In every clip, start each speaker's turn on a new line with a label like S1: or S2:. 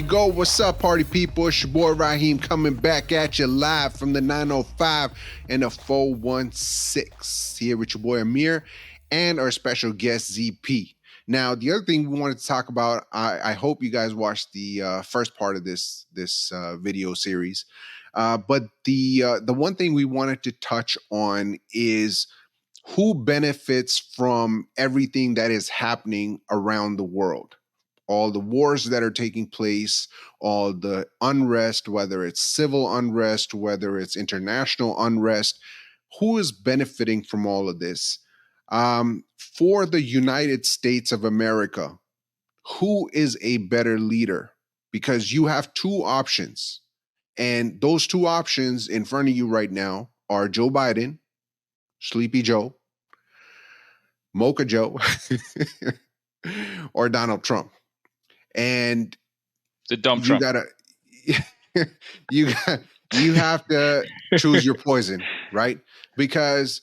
S1: go. What's up, party people? It's your boy Raheem coming back at you live from the 905 and the 416. Here with your boy Amir and our special guest ZP. Now, the other thing we wanted to talk about, I hope you guys watched the first part of this video series. But the one thing we wanted to touch on is who benefits from everything that is happening around the world. All the wars that are taking place, all the unrest, whether it's civil unrest, whether it's international unrest, who is benefiting from all of this? For the United States of America, who is a better leader? Because you have two options. And those two options in front of you right now are Joe Biden, Sleepy Joe, Mocha Joe, or Donald Trump. And
S2: the dumb
S1: you
S2: Trump.
S1: gotta you have to choose your poison, right? Because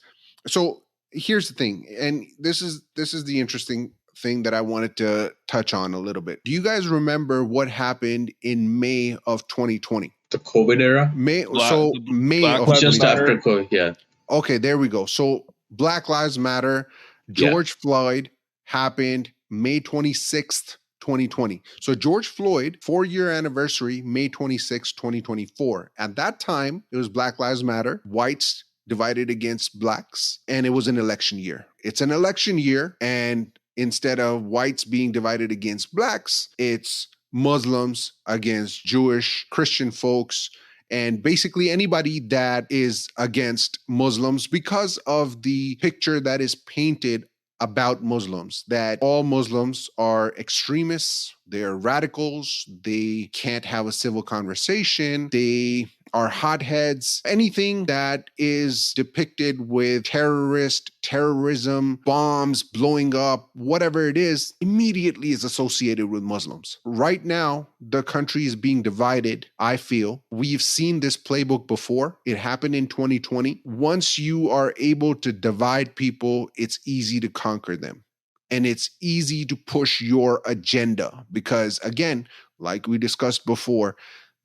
S1: so here's the thing, and this is the interesting thing that I wanted to touch on a little bit. Do you guys remember what happened in May of 2020?
S3: The COVID era?
S1: May
S2: Black
S1: of
S3: Just
S1: 2020.
S3: after COVID, yeah.
S1: Okay, there we go. So Black Lives Matter, George Floyd happened May 26th, 2020. So George Floyd, 4-year anniversary, May 26, 2024. At that time, it was Black Lives Matter, whites divided against blacks, and it was an election year. It's an election year, and instead of whites being divided against blacks, it's Muslims against Jewish, Christian folks, and basically anybody that is against Muslims because of the picture that is painted about Muslims, that all Muslims are extremists, they're radicals, they can't have a civil conversation, they are hotheads. Anything that is depicted with terrorism, bombs, blowing up, whatever it is, immediately is associated with Muslims. Right now, the country is being divided, I feel. We've seen this playbook before. It happened in 2020. Once you are able to divide people, it's easy to conquer them. And it's easy to push your agenda because, again, like we discussed before,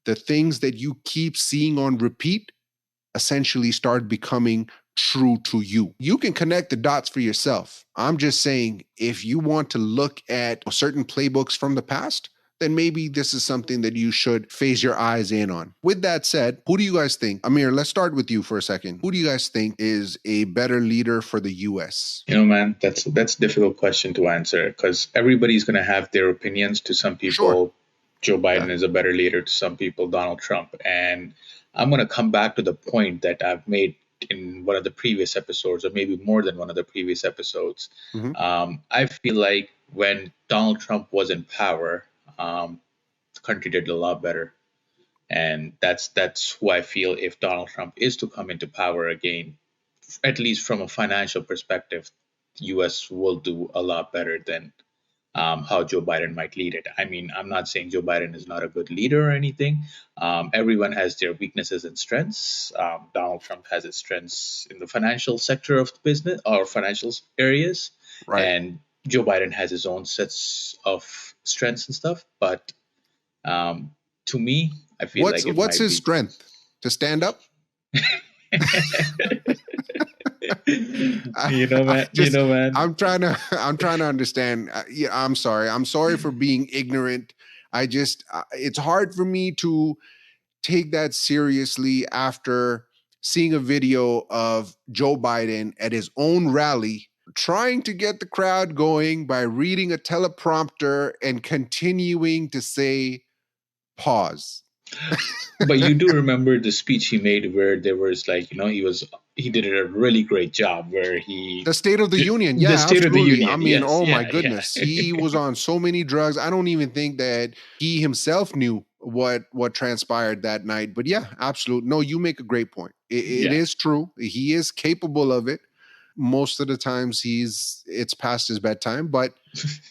S1: the things that you keep seeing on repeat essentially start becoming true to you. You can connect the dots for yourself. I'm just saying, if you want to look at certain playbooks from the past, then maybe this is something that you should phase your eyes in on. With that said, who do you guys think? Amir, let's start with you for a second. Who do you guys think is a better leader for the U.S.?
S3: You know, man, that's a difficult question to answer because everybody's going to have their opinions. To some people,
S1: Sure.
S3: Joe Biden is a better leader. To some people, Donald Trump. And I'm going to come back to the point that I've made in one of the previous episodes, or maybe more than one of the previous episodes. I feel like when Donald Trump was in power, the country did a lot better. And that's who I feel if Donald Trump is to come into power again, at least from a financial perspective, the U.S. will do a lot better than how Joe Biden might lead it. I mean, I'm not saying Joe Biden is not a good leader or anything. Everyone has their weaknesses and strengths. Donald Trump has his strengths in the financial sector of the business or financial areas.
S1: Right.
S3: And Joe Biden has his own sets of strengths and stuff. But to me, I feel like
S1: what's his strength? To stand up?
S3: man.
S1: I'm trying to understand. I'm sorry. I'm sorry for being ignorant. It's hard for me to take that seriously after seeing a video of Joe Biden at his own rally trying to get the crowd going by reading a teleprompter and continuing to say pause.
S3: But you do remember the speech he made where there was like, he did a really great job where
S1: the State of the Union. Yeah,
S3: the State
S1: absolutely.
S3: of the Union.
S1: I mean,
S3: yes,
S1: my goodness. He was on so many drugs. I don't even think that he himself knew what transpired that night. But yeah, absolutely. No, you make a great point. It is true. He is capable of it. Most of the times it's past his bedtime, but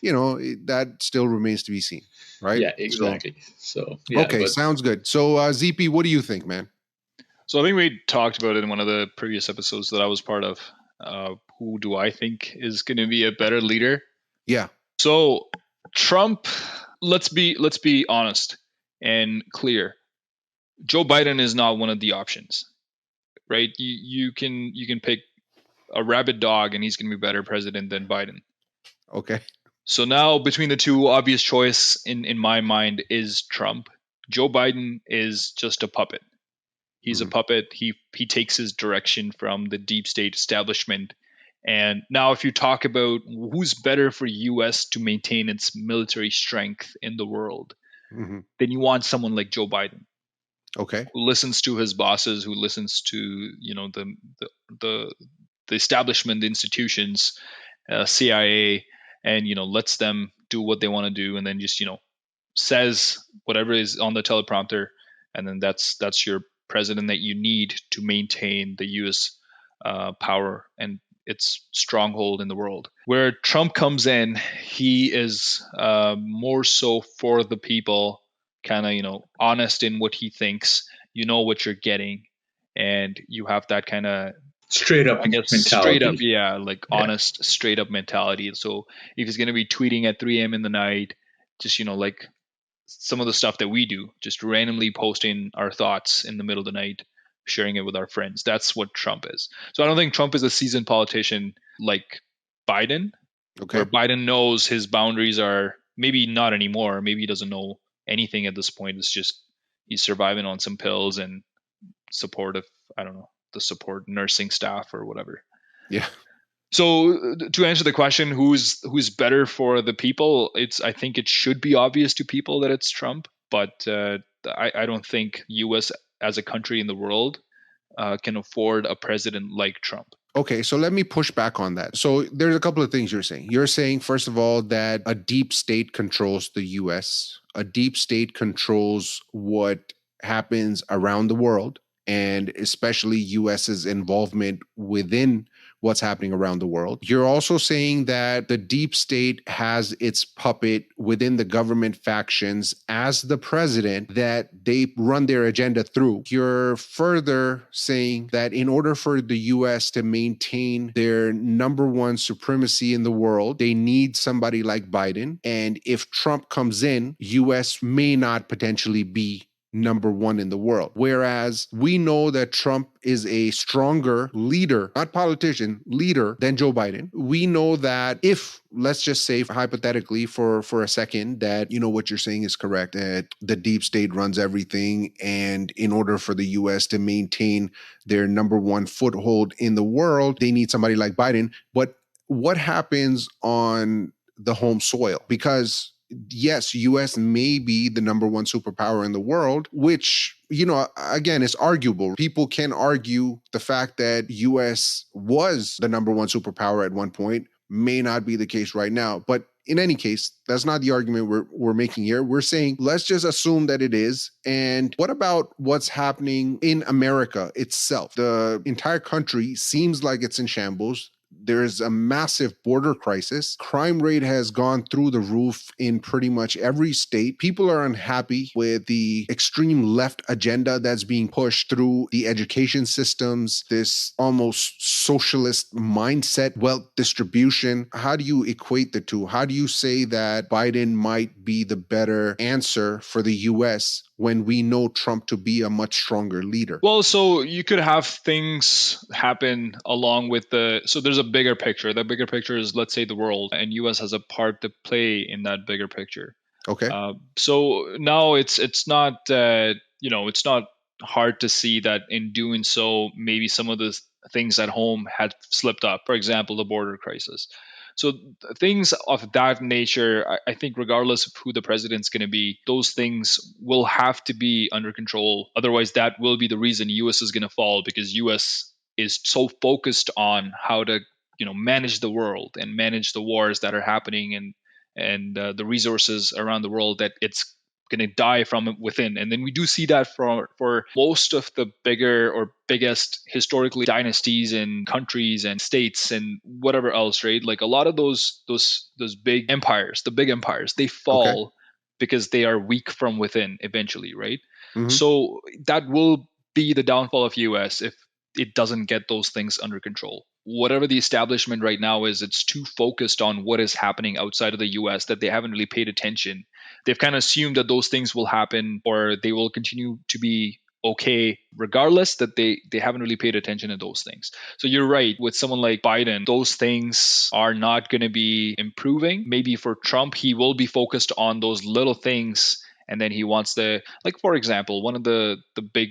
S1: that still remains to be seen. Right?
S3: Yeah, exactly.
S1: Sounds good. So ZP, what do you think, man?
S2: So I think we talked about it in one of the previous episodes that I was part of. Who do I think is going to be a better leader?
S1: Yeah.
S2: So Trump, let's be honest. and clear. Joe Biden is not one of the options, right? You can pick a rabid dog and he's going to be better president than Biden.
S1: Okay.
S2: So now between the two, obvious choice in my mind is Trump. Joe Biden is just a puppet. He's a puppet. He takes his direction from the deep state establishment. And now if you talk about who's better for US to maintain its military strength in the world,
S1: Mm-hmm.
S2: then you want someone like Joe Biden
S1: Okay.
S2: who listens to his bosses, who listens to, the the establishment, the institutions, CIA, and lets them do what they want to do, and then just says whatever is on the teleprompter, and then that's your president that you need to maintain the U.S. Power and its stronghold in the world. Where Trump comes in, he is more so for the people, kind of honest in what he thinks. You know what you're getting, and you have that kind of,
S3: Straight up
S2: I guess, straight up,
S3: mentality.
S2: yeah, like
S3: Yeah.
S2: honest, straight up mentality. So if he's gonna be tweeting at 3 a.m. in the night, just like some of the stuff that we do, just randomly posting our thoughts in the middle of the night, sharing it with our friends. That's what Trump is. So I don't think Trump is a seasoned politician like Biden, where
S1: Okay.
S2: Biden knows his boundaries are maybe not anymore. Maybe he doesn't know anything at this point. It's just he's surviving on some pills and support of, I don't know, the support nursing staff or whatever.
S1: Yeah.
S2: So to answer the question, who's better for the people? I think it should be obvious to people that it's Trump, but I don't think U.S. as a country in the world can afford a president like Trump.
S1: Okay, so let me push back on that. So there's a couple of things you're saying. You're saying, first of all, that a deep state controls the US, a deep state controls what happens around the world, and especially US's involvement within what's happening around the world. You're also saying that the deep state has its puppet within the government factions as the president that they run their agenda through. You're further saying that in order for the US to maintain their number one supremacy in the world, they need somebody like Biden. And if Trump comes in, US may not potentially be number one in the world. Whereas we know that Trump is a stronger leader, not politician, leader than Joe Biden. We know that if, let's just say hypothetically for a second, that what you're saying is correct, that the deep state runs everything. And in order for the US to maintain their number one foothold in the world, they need somebody like Biden. But what happens on the home soil? Because yes, US may be the number one superpower in the world, which, again, is arguable. People can argue the fact that US was the number one superpower at one point may not be the case right now. But in any case, that's not the argument we're making here. We're saying, let's just assume that it is. And what about what's happening in America itself? The entire country seems like it's in shambles. There's a massive border crisis. Crime rate has gone through the roof in pretty much every state. People are unhappy with the extreme left agenda that's being pushed through the education systems, this almost socialist mindset, wealth distribution. How do you equate the two? How do you say that Biden might be the better answer for the US when we know Trump to be a much stronger leader?
S2: Well, so you could have things happen along with so there's a bigger picture. That bigger picture is, let's say, the world, and US has a part to play in that bigger picture.
S1: Okay.
S2: So now it's not it's not hard to see that in doing so, maybe some of the things at home had slipped up. For example, the border crisis. So things of that nature, I think, regardless of who the president's going to be, those things will have to be under control. Otherwise, that will be the reason U.S. is going to fall, because U.S. is so focused on how to manage the world and manage the wars that are happening, and the resources around the world, that it's going to die from within. And then we do see that for most of the bigger or biggest historically dynasties and countries and states and whatever else, right? Like a lot of those big empires, the big empires, they
S1: Okay.
S2: fall because they are weak from within eventually, right?
S1: Mhm.
S2: So that will be the downfall of US if it doesn't get those things under control. Whatever the establishment right now is, it's too focused on what is happening outside of the US that they haven't really paid attention they've kind of assumed that those things will happen or they will continue to be okay regardless, that they haven't really paid attention to those things. So you're right, with someone like Biden, those things are not going to be improving. Maybe for Trump, he will be focused on those little things, and then he wants the, like, for example, one of the big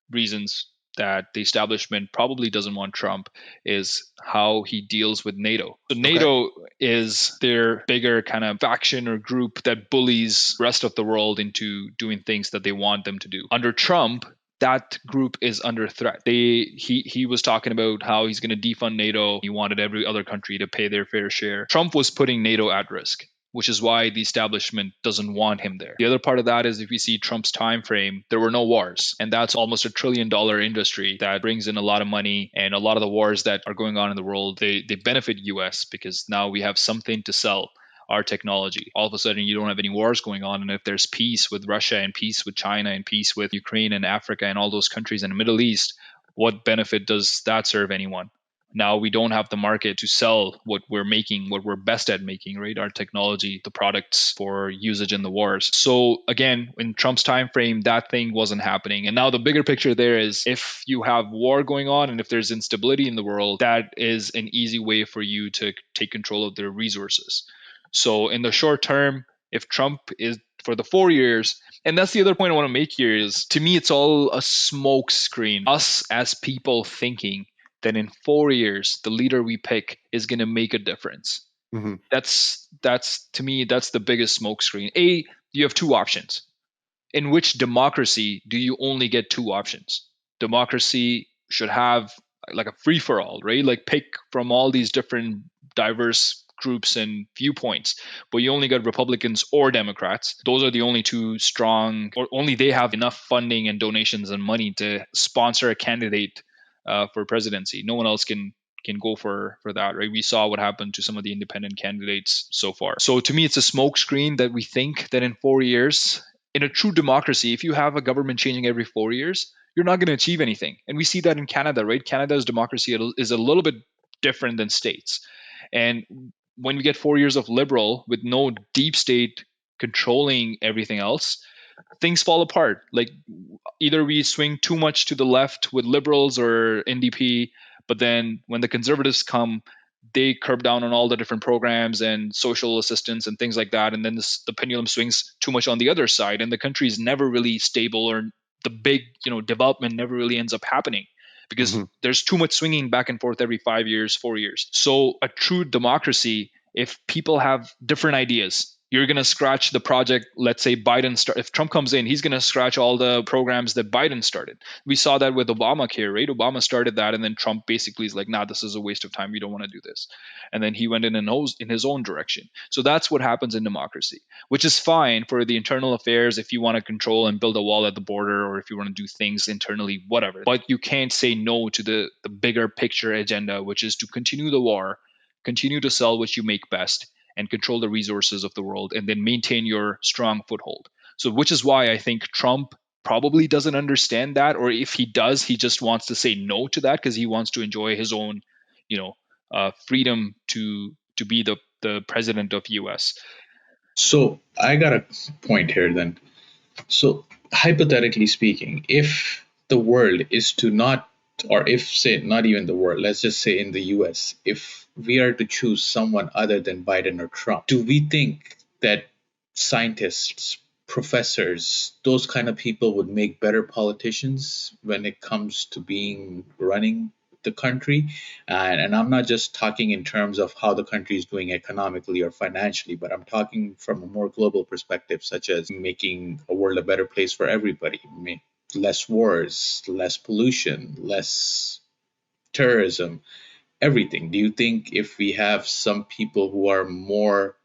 S2: reasons that the establishment probably doesn't want Trump is how he deals with NATO. So NATO is their bigger kind of faction or group that bullies the rest of the world into doing things that they want them to do. Under Trump, that group is under threat. He was talking about how he's going to defund NATO. He wanted every other country to pay their fair share. Trump was putting NATO at risk, which is why the establishment doesn't want him there. The other part of that is, if you see Trump's time frame, there were no wars, and that's almost $1 trillion industry that brings in a lot of money. And a lot of the wars that are going on in the world, they benefit US because now we have something to sell, our technology. All of a sudden, you don't have any wars going on. And if there's peace with Russia and peace with China and peace with Ukraine and Africa and all those countries in the Middle East, what benefit does that serve anyone? Now we don't have the market to sell what we're making, what we're best at making, right? Our technology, the products for usage in the wars. So again, in Trump's time frame, that thing wasn't happening. And now the bigger picture there is, if you have war going on and if there's instability in the world, that is an easy way for you to take control of their resources. So in the short term, if Trump is for the 4 years, and that's the other point I want to make here, is to me, it's all a smoke screen. Us as people thinking that in 4 years, the leader we pick is going to make a difference.
S1: Mm-hmm.
S2: That's to me, that's the biggest smoke screen. You have two options. In which democracy do you only get two options? Democracy should have like a free for all, right? Like pick from all these different diverse groups and viewpoints, but you only got Republicans or Democrats. Those are the only two strong, or only they have enough funding and donations and money to sponsor a candidate for presidency. No one else can go for that, right? We saw what happened to some of the independent candidates so far. So to me, it's a smokescreen that we think that in 4 years, in a true democracy, if you have a government changing every 4 years, you're not going to achieve anything. And we see that in Canada, right? Canada's democracy is a little bit different than states. And when we get 4 years of liberal with no deep state controlling everything else, things fall apart. Like either we swing too much to the left with liberals or NDP, but then when the conservatives come, they curb down on all the different programs and social assistance and things like that. And then the pendulum swings too much on the other side, and the country is never really stable, or the big, development never really ends up happening because there's too much swinging back and forth every 5 years, 4 years. So a true democracy, if people have different ideas, you're going to scratch the project. Let's say if Trump comes in, he's going to scratch all the programs that Biden started. We saw that with Obamacare, right? Obama started that, and then Trump basically is like, nah, this is a waste of time. We don't want to do this. And then he went in his own direction. So that's what happens in democracy, which is fine for the internal affairs if you want to control and build a wall at the border, or if you want to do things internally, whatever. But you can't say no to the bigger picture agenda, which is to continue the war, continue to sell what you make best, and control the resources of the world, and then maintain your strong foothold. So, which is why I think Trump probably doesn't understand that, or if he does, he just wants to say no to that because he wants to enjoy his own, freedom to be the president of US.
S3: So I got a point here then. So hypothetically speaking, if the world is to not, or if say not even the world, let's just say in the US, if we are to choose someone other than Biden or Trump, do we think that scientists, professors, those kind of people would make better politicians when it comes to being running the country? And I'm not just talking in terms of how the country is doing economically or financially, but I'm talking from a more global perspective, such as making a world a better place for everybody, less wars, less pollution, less terrorism, everything. Do you think if we have some people who are more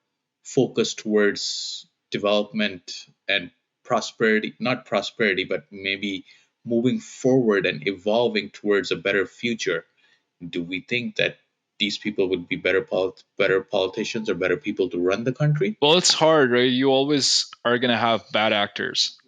S3: focused towards development and prosperity, not prosperity, but maybe moving forward and evolving towards a better future, do we think that these people would be better politicians or better people to run the country?
S2: Well, it's hard, right? You always are going to have bad actors.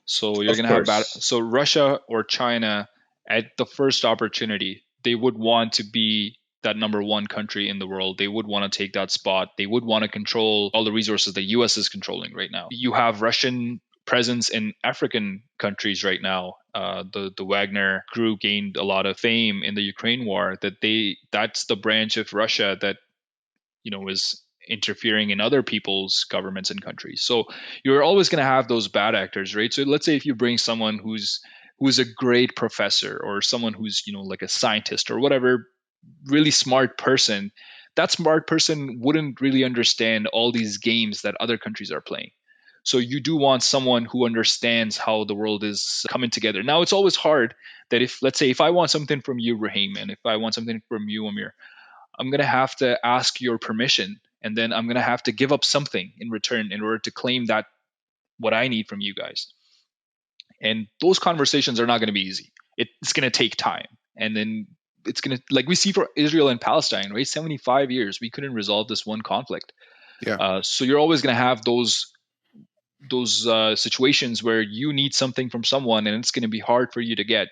S2: So you're
S3: Of
S2: going to have bad.
S3: course.
S2: So Russia or China, at the first opportunity, they would want to be that number one country in the world. They would want to take that spot. They would want to control all the resources the US is controlling right now. You have Russian presence in African countries right now. The Wagner group gained a lot of fame in the Ukraine war. That's the branch of Russia that is interfering in other people's governments and countries. So you're always going to have those bad actors, right? So let's say if you bring someone who's a great professor, or someone who's like a scientist or whatever, really smart person, that smart person wouldn't really understand all these games that other countries are playing. So you do want someone who understands how the world is coming together. Now, it's always hard that let's say if I want something from you, Raheem, and if I want something from you, Amir, I'm going to have to ask your permission, and then I'm going to have to give up something in return in order to claim that what I need from you guys. And those conversations are not going to be easy. It's going to take time. And then it's going to, like we see for Israel and Palestine, right? 75 years, we couldn't resolve this one conflict.
S1: Yeah.
S2: So you're always going to have those situations where you need something from someone and it's going to be hard for you to get.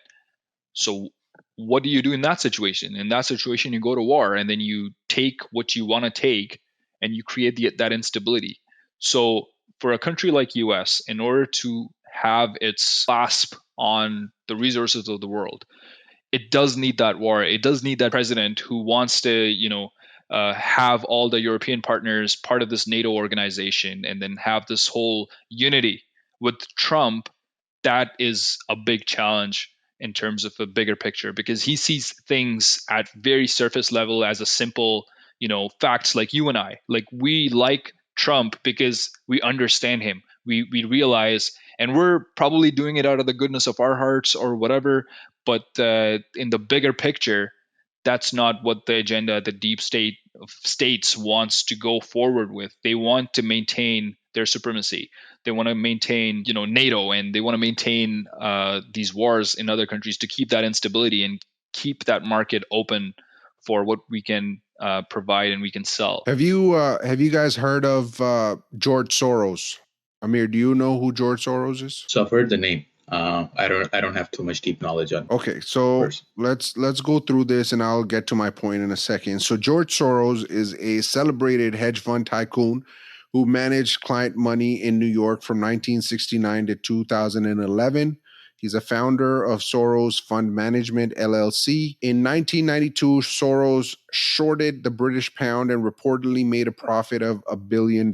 S2: So what do you do in that situation? In that situation, you go to war, and then you take what you want to take, and you create that instability. So for a country like US, in order to have its clasp on the resources of the world, it does need that war. It does need that president who wants to, have all the European partners part of this NATO organization, and then have this whole unity. With Trump, that is a big challenge in terms of a bigger picture, because he sees things at very surface level as a simple, facts. Like you and I, like, we like Trump because we understand him. We realize, and we're probably doing it out of the goodness of our hearts or whatever. But in the bigger picture, that's not what the agenda the deep state of states wants to go forward with. They want to maintain their supremacy. They want to maintain, NATO, and they want to maintain these wars in other countries to keep that instability and keep that market open for what we can provide and we can sell.
S1: Have you guys heard of George Soros? Amir, do you know who George Soros is?
S3: So I've heard the name. I don't have too much deep knowledge on.
S1: Okay, so
S3: person.
S1: let's go through this, and I'll get to my point in a second. So George Soros is a celebrated hedge fund tycoon who managed client money in New York from 1969 to 2011. He's a founder of Soros Fund Management, LLC. In 1992, Soros shorted the British pound and reportedly made a profit of $1 billion.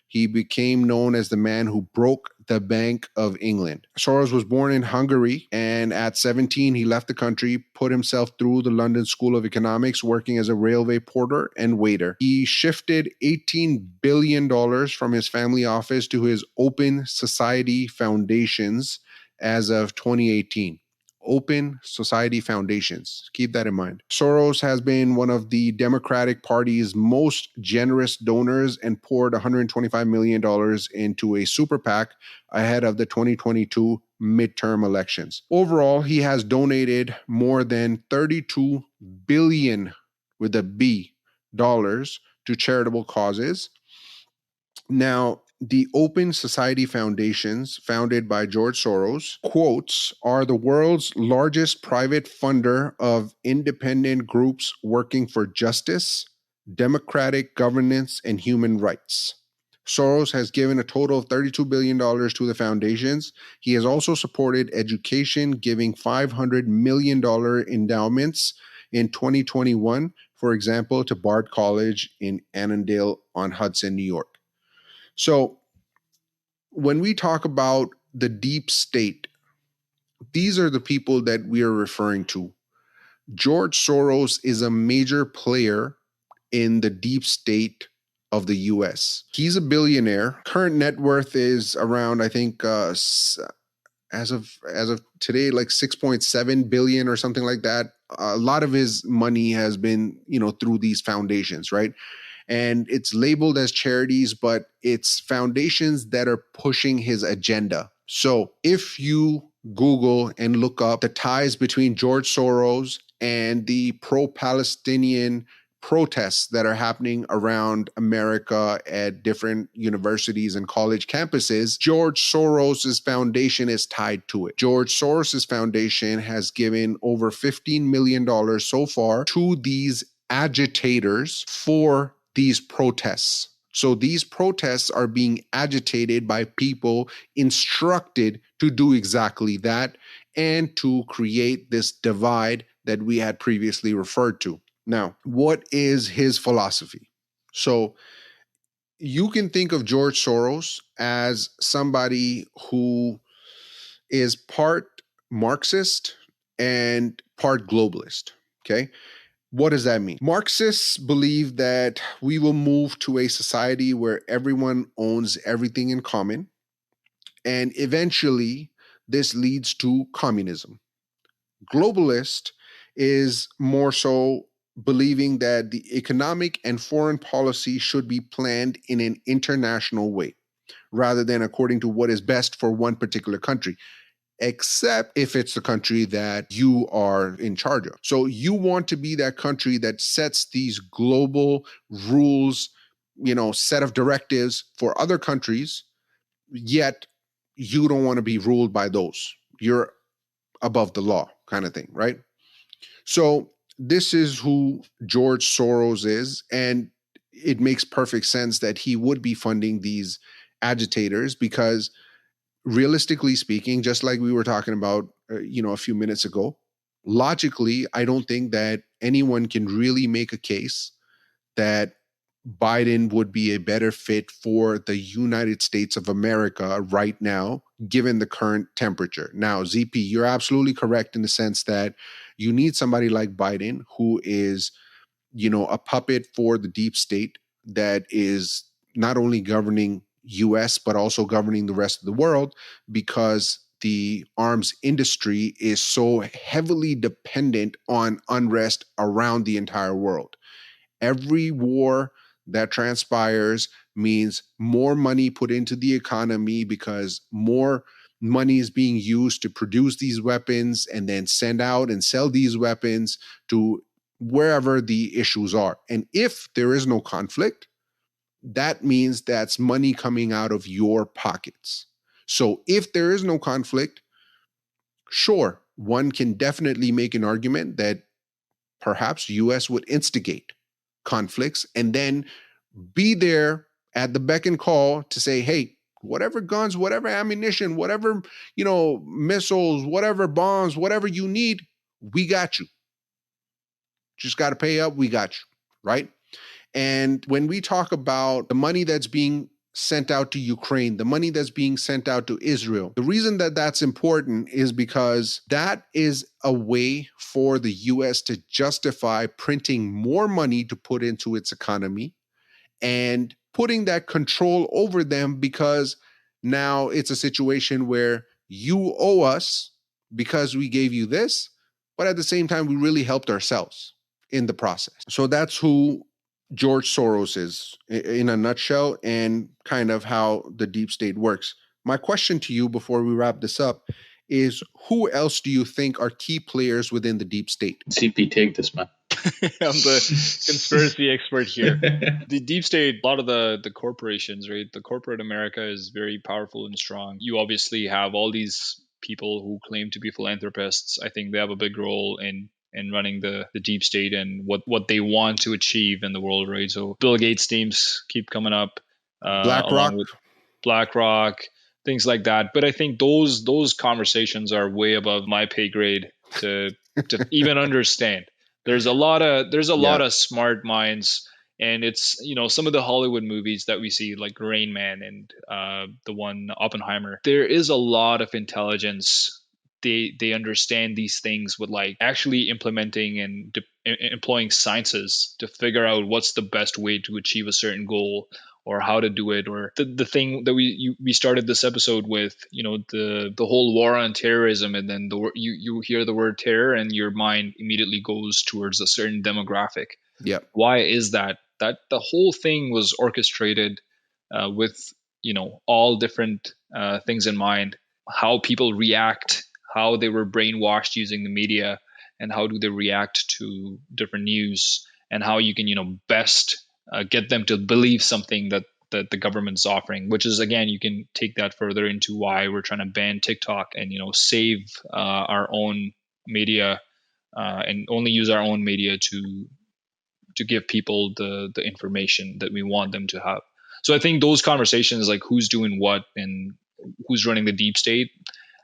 S1: He became known as the man who broke the Bank of England. Soros was born in Hungary, and at 17, he left the country, put himself through the London School of Economics, working as a railway porter and waiter. He shifted $18 billion from his family office to his Open Society Foundations as of 2018. Open Society Foundations. Keep that in mind. Soros has been one of the Democratic Party's most generous donors and poured $125 million into a super PAC ahead of the 2022 midterm elections. Overall, he has donated more than $32 billion with a B dollars to charitable causes. Now, the Open Society Foundations, founded by George Soros, quotes, are the world's largest private funder of independent groups working for justice, democratic governance, and human rights. Soros has given a total of $32 billion to the foundations. He has also supported education, giving $500 million endowments in 2021, for example, to Bard College in Annandale-on-Hudson, New York. So when we talk about the deep state, these are the people that we are referring to. George Soros is a major player in the deep state of the US. He's a billionaire. Current net worth is around, I think, as of today, like 6.7 billion or something like that. A lot of his money has been, through these foundations, right? And it's labeled as charities, but it's foundations that are pushing his agenda. So if you Google and look up the ties between George Soros and the pro-Palestinian protests that are happening around America at different universities and college campuses, George Soros's foundation is tied to it. George Soros's foundation has given over $15 million so far to these agitators for these protests. So these protests are being agitated by people instructed to do exactly that and to create this divide that we had previously referred to. Now, what is his philosophy? So you can think of George Soros as somebody who is part Marxist and part globalist. Okay. What does that mean? Marxists believe that we will move to a society where everyone owns everything in common, and eventually this leads to communism. Globalist is more so believing that the economic and foreign policy should be planned in an international way rather than according to what is best for one particular country, except if it's the country that you are in charge of. So you want to be that country that sets these global rules, set of directives for other countries, yet you don't want to be ruled by those. You're above the law kind of thing, right? So this is who George Soros is, and it makes perfect sense that he would be funding these agitators because realistically speaking, just like we were talking about, a few minutes ago, logically, I don't think that anyone can really make a case that Biden would be a better fit for the United States of America right now, given the current temperature. Now, ZP, you're absolutely correct in the sense that you need somebody like Biden who is, a puppet for the deep state that is not only governing US, but also governing the rest of the world because the arms industry is so heavily dependent on unrest around the entire world. Every war that transpires means more money put into the economy because more money is being used to produce these weapons and then send out and sell these weapons to wherever the issues are. And if there is no conflict, that means that's money coming out of your pockets. So if there is no conflict, sure, one can definitely make an argument that perhaps US would instigate conflicts and then be there at the beck and call to say, hey, whatever guns, whatever ammunition, whatever, missiles, whatever bombs, whatever you need, we got you. Just got to pay up, we got you, right? And when we talk about the money that's being sent out to Ukraine, the money that's being sent out to Israel, the reason that that's important is because that is a way for the US to justify printing more money to put into its economy and putting that control over them because now it's a situation where you owe us because we gave you this, but at the same time, we really helped ourselves in the process. So that's who George Soros is in a nutshell and kind of how the deep state works. My question to you before we wrap this up is who else do you think are key players within the deep state?
S3: CP, take this, man.
S2: I'm the conspiracy expert here. The deep state, a lot of the corporations, right? The corporate America is very powerful and strong. You obviously have all these people who claim to be philanthropists. I think they have a big role in running the deep state and what they want to achieve in the world, right? So Bill Gates teams keep coming up,
S1: BlackRock,
S2: along with BlackRock, things like that. But I think those conversations are way above my pay grade to even understand. There's a lot of smart minds, and it's some of the Hollywood movies that we see like Rain Man and the one Oppenheimer. There is a lot of intelligence. They understand these things with like actually implementing and employing sciences to figure out what's the best way to achieve a certain goal or how to do it, or the thing that we started this episode with, the whole war on terrorism, and then you hear the word terror and your mind immediately goes towards a certain demographic.
S1: Yeah.
S2: Why is that? That the whole thing was orchestrated with all different things in mind, how people react, how they were brainwashed using the media, and how do they react to different news, and how you can best get them to believe something that the government's offering, which is, again, you can take that further into why we're trying to ban TikTok and save our own media, and only use our own media to give people the information that we want them to have. So I think those conversations, like who's doing what and who's running the deep state,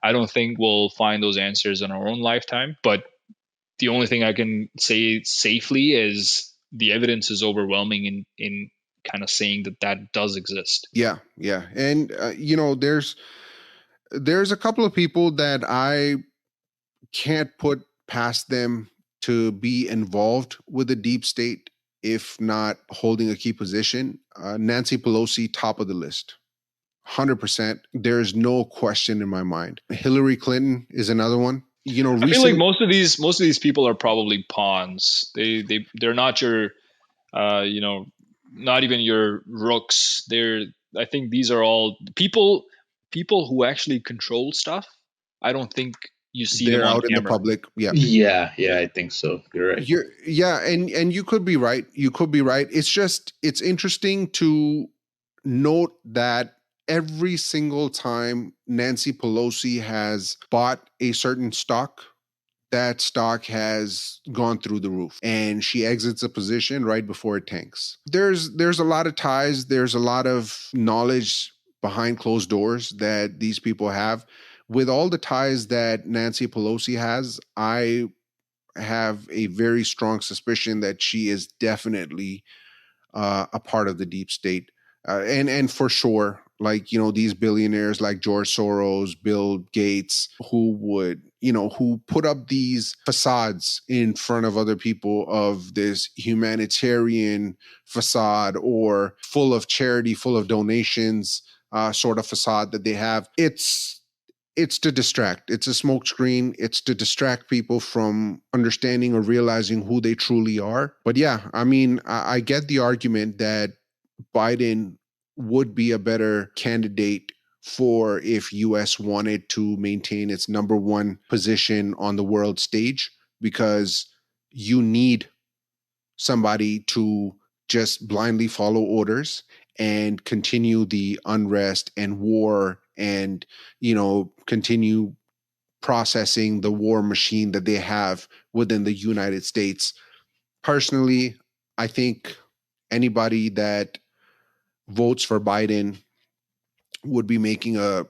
S2: I don't think we'll find those answers in our own lifetime. But the only thing I can say safely is the evidence is overwhelming in kind of saying that does exist.
S1: Yeah, yeah. And there's a couple of people that I can't put past them to be involved with the deep state, if not holding a key position. Nancy Pelosi, top of the list. 100%. There's no question in my mind. Hillary Clinton is another one.
S2: I feel like most of these people are probably pawns. They're not your not even your rooks. I think these are all people who actually control stuff. I don't think you see them
S1: they're
S2: on
S1: out in the
S2: camera.
S1: public. Yeah.
S3: Yeah, I think so. You're right.
S1: And you could be right. You could be right. It's interesting to note that every single time Nancy Pelosi has bought a certain stock, that stock has gone through the roof, and she exits a position right before it tanks. There's a lot of ties, there's a lot of knowledge behind closed doors that these people have. With all the ties that Nancy Pelosi has, I have a very strong suspicion that she is definitely a part of the deep state, and for sure, like these billionaires like George Soros, Bill Gates, who put up these facades in front of other people of this humanitarian facade or full of charity, full of donations, sort of facade that they have. It's to distract. It's a smokescreen. It's to distract people from understanding or realizing who they truly are. But yeah, I mean, I get the argument that Biden would be a better candidate for if US wanted to maintain its number one position on the world stage, because you need somebody to just blindly follow orders and continue the unrest and war and continue processing the war machine that they have within the United States. Personally, I think anybody that votes for Biden would be making a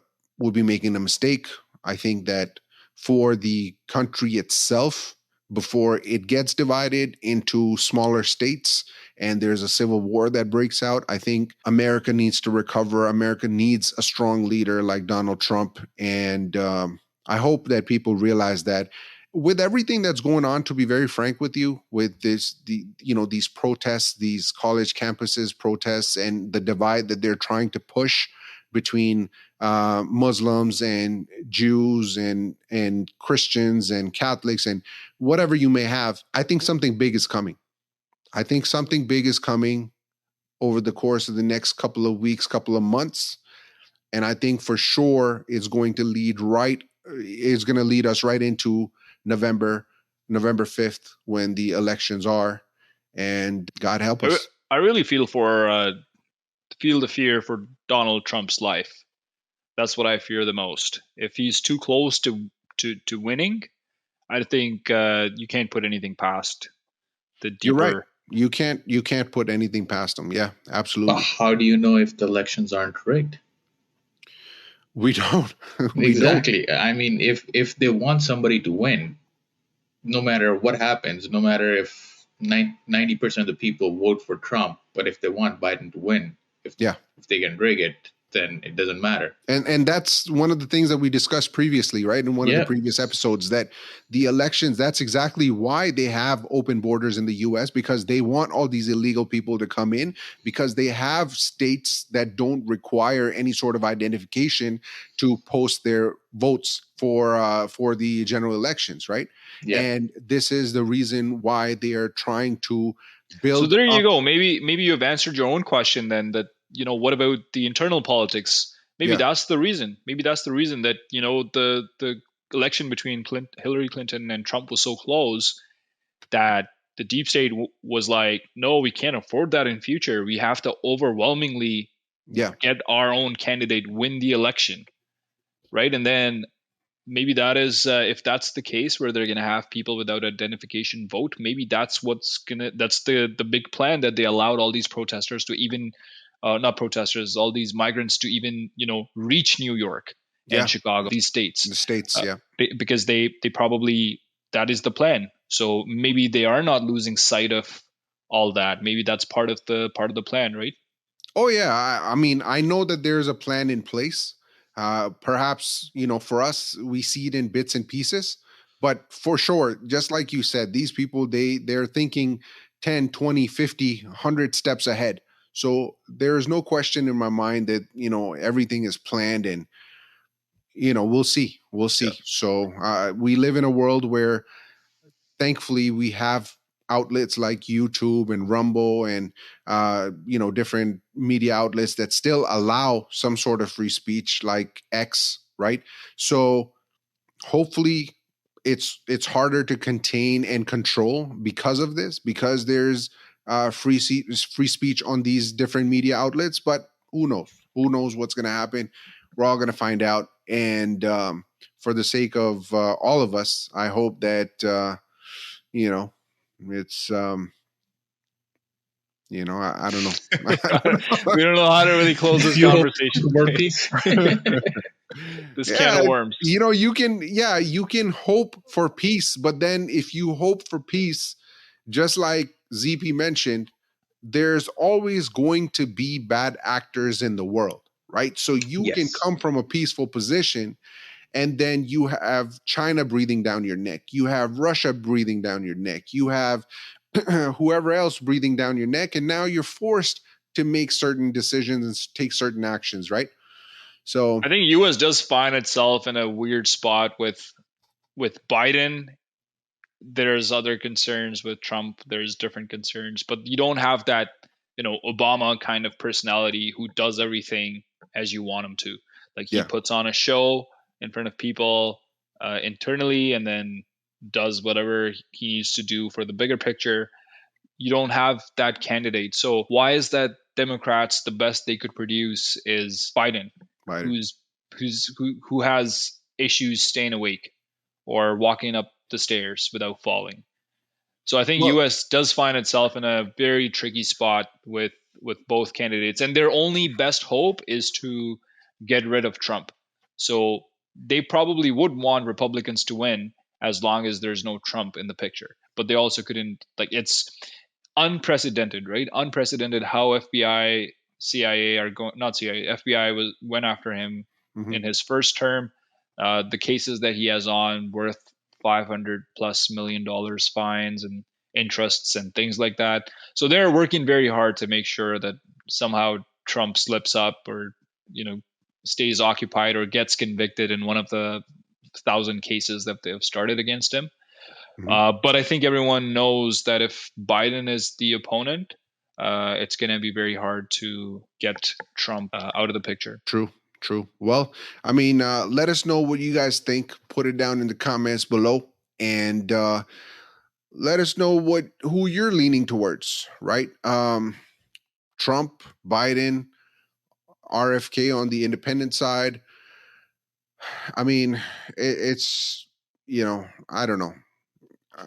S1: mistake. I think that for the country itself, before it gets divided into smaller states and there's a civil war that breaks out, I think America needs to recover. America needs a strong leader like Donald Trump. And I hope that people realize that with everything that's going on, to be very frank with you, with these protests, these college campuses protests, and the divide that they're trying to push between Muslims and Jews and Christians and Catholics and whatever you may have, I think something big is coming. I think something big is coming over the course of the next couple of weeks, couple of months. And I think for sure it's going to lead us right into November 5th, when the elections are. And God help us.
S2: I really feel the fear for Donald Trump's life. That's what I fear the most. If he's too close to winning, I think you can't put anything past the deeper.
S1: You're right. You can't put anything past him. Yeah, absolutely.
S3: But how do you know if the elections aren't rigged?
S1: We don't.
S3: Exactly.
S1: Don't.
S3: I mean, if they want somebody to win, no matter what happens, no matter if 90% of the people vote for Trump, but if they want Biden to win, if they can rig it, then it doesn't matter.
S1: And that's one of the things that we discussed previously, right? In one of the previous episodes, that the elections, that's exactly why they have open borders in the US, because they want all these illegal people to come in, because they have states that don't require any sort of identification to post their votes for the general elections, right?
S3: Yeah.
S1: And this is the reason why they are trying to build.
S2: So there you go. Maybe you have answered your own question then, that what about the internal politics? Maybe that's the reason. Maybe that's the reason that the election between Hillary Clinton and Trump was so close, that the deep state was like, no, we can't afford that in future. We have to overwhelmingly get our own candidate, win the election, right? And then maybe that is, if that's the case, where they're going to have people without identification vote, maybe that's that's the big plan, that they allowed all these protesters to even, not protesters, all these migrants to even, reach New York and Chicago, these states.
S1: The states,
S2: because they probably, that is the plan. So maybe they are not losing sight of all that. Maybe that's part of the plan, right?
S1: Oh yeah, I mean, I know that there's a plan in place. Perhaps, for us, we see it in bits and pieces, but for sure, just like you said, these people, they're thinking 10, 20, 50, 100 steps ahead. So there's no question in my mind that, everything is planned, and, we'll see. Yeah. So we live in a world where thankfully we have outlets like YouTube and Rumble and different media outlets that still allow some sort of free speech, like X, right? So hopefully it's harder to contain and control because of this, because there's free speech on these different media outlets. But who knows what's going to happen? We're all going to find out. And for the sake of all of us, I hope that it's I don't know.
S2: We don't know how to really close this conversation.
S3: More peace.
S2: This can of worms.
S1: You can hope for peace, but then if you hope for peace, just like ZP mentioned, there's always going to be bad actors in the world, right? So you can come from a peaceful position, and then you have China breathing down your neck. You have Russia breathing down your neck. You have whoever else breathing down your neck. And now you're forced to make certain decisions and take certain actions, right? So
S2: I think U.S. does find itself in a weird spot with Biden. There's other concerns with Trump. There's different concerns, but you don't have that, Obama kind of personality who does everything as you want him to. Like he puts on a show in front of people internally, and then does whatever he needs to do for the bigger picture. You don't have that candidate. So why is that Democrats, the best they could produce is Biden. Who has issues staying awake or walking up the stairs without falling. So I think U.S. does find itself in a very tricky spot with both candidates, and their only best hope is to get rid of Trump. So they probably would want Republicans to win as long as there's no Trump in the picture. But they also couldn't, it's unprecedented, right? Unprecedented how FBI, CIA are going, not CIA, FBI went after him in his first term. The cases that he has on worth $500+ million fines and interests and things like that. So they're working very hard to make sure that somehow Trump slips up or, stays occupied or gets convicted in one of the 1,000 cases that they have started against him. But I think everyone knows that if Biden is the opponent, it's going to be very hard to get Trump out of the picture.
S1: True. Well, I mean, let us know what you guys think. Put it down in the comments below, and let us know who you're leaning towards, right? Trump, Biden, RFK on the independent side. I mean, it's, I don't know.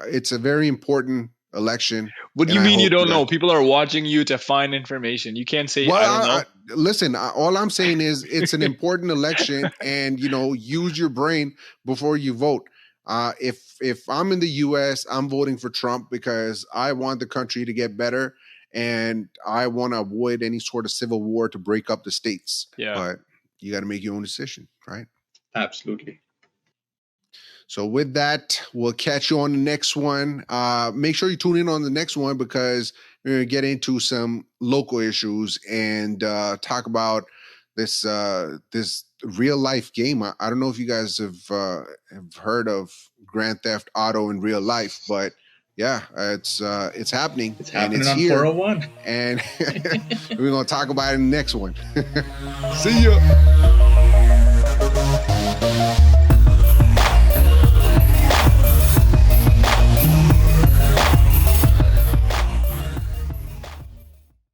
S1: It's a very important election.
S2: What do you mean you don't know? People are watching you to find information. You can't say, I don't know.
S1: Listen, all I'm saying is it's an important election, and, use your brain before you vote. If I'm in the U.S., I'm voting for Trump because I want the country to get better, and I want to avoid any sort of civil war to break up the states.
S2: Yeah.
S1: But you got to make your own decision, right?
S3: Absolutely.
S1: So with that, we'll catch you on the next one. Make sure you tune in on the next one, because we're going to get into some local issues and talk about this real life game. I don't know if you guys have heard of Grand Theft Auto in real life, but yeah, it's happening.
S3: It's happening
S1: and
S3: on
S1: here.
S3: 401.
S1: And we're going to talk about it in the next one. See ya.